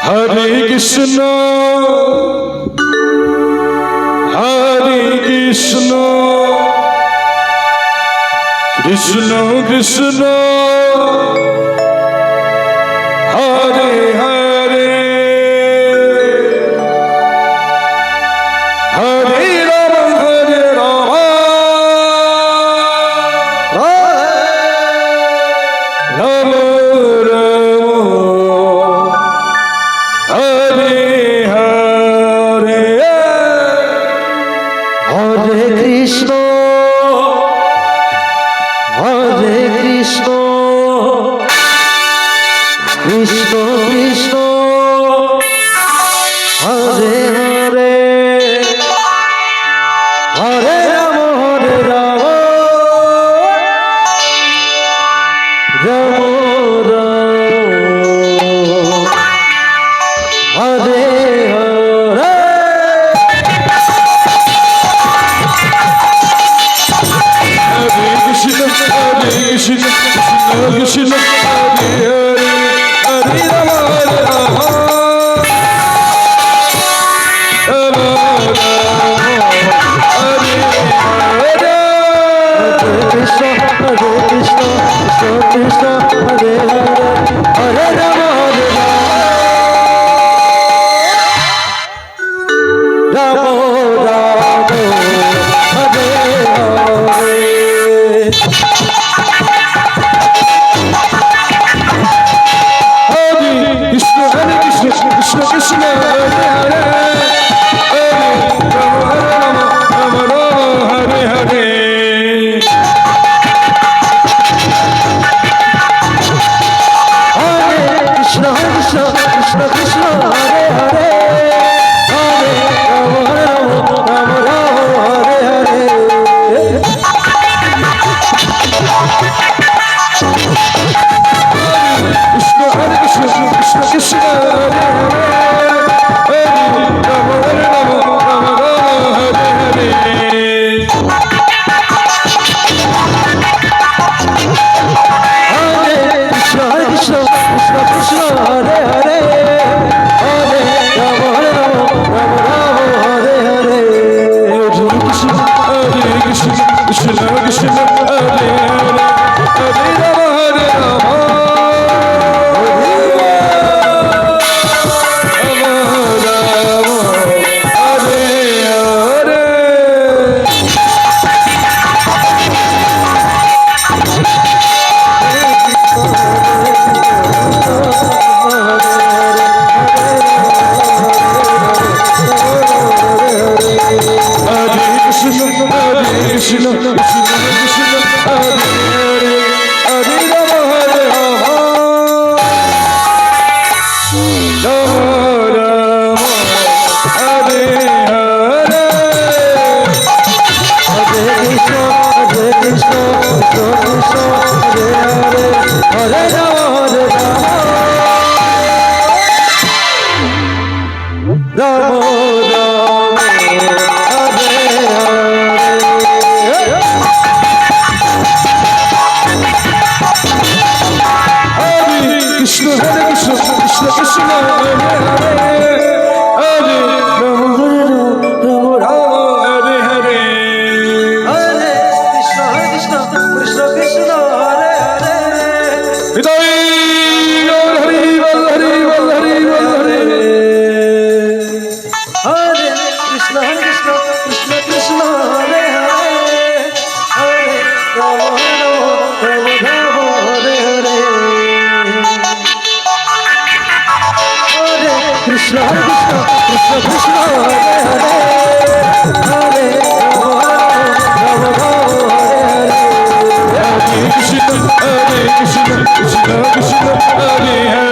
Hare Krishna, Hare Krishna, Krishna Krishna, Hare Hare, Hare Rama, Hare Rama, Rama Rama, Hare Hare, Hare Krishna, Hare Krishna, Krishna Krishna, Hare Hare, Hare Rama, Hare Rama, Rama Rama, Hare Hare. Krishna, Hare Krishna, Krishna Krishna, Hare Hare, Hare Rama, Hare Rama, Rama Rama, Hare Hare. Krishna, Hare Krishna, Krishna Krishna, Hare Hare, Hare Rama, Hare Rama, Rama Rama, Hare Hare. Hare Krishna, Hare Krishna, Krishna Krishna, Hare Hare, Hare Rama, Rama Rama, Hare Hare. Hare Krishna, Hare Krishna, Krishna Krishna, Hare Hare, Hare Rama, Rama Rama, Hare Hare. Krishna, Hare Krishna, Krishna Krishna, Hare Hare, Hare Rama, Rama Rama, Hare Hare. Hare Krishna, Hare Krishna, Krishna Krishna, Hare Hare, Hare Rama, Rama Rama, Hare Hare. Hare Krishna, Hare Krishna, Krishna Krishna, Hare Hare, Hare Rama, Hare Rama, Krishna, Krishna Krishna, Hare Hare, Hare Rama, Hare Rama, Rama Rama, Hare Hare. Hare Krishna, Hare Krishna, Krishna Krishna, Hare Hare, Hare Rama, Hare Rama, Rama Rama, Hare Hare. Hare Krishna, Hare Krishna, Krishna Krishna, Hare Hare, Hare Rama, Rama Rama, Hare Hare. Hare Krishna, Hare Krishna, Krishna Krishna, Hare Hare. Hare Hare Bol, Hare Bol, Hare Bol, Hare Hare. Hare Krishna, Hare Krishna, Krishna Krishna, Hare Hare, Hare Rama, Rama Rama, Hare Hare. Hare Krishna, Hare Krishna, Krishna Krishna, Hare Hare, Hare Rama, Rama Rama, Hare Hare. Hare Krishna, Hare Krishna, Krishna Krishna, Hare Hare.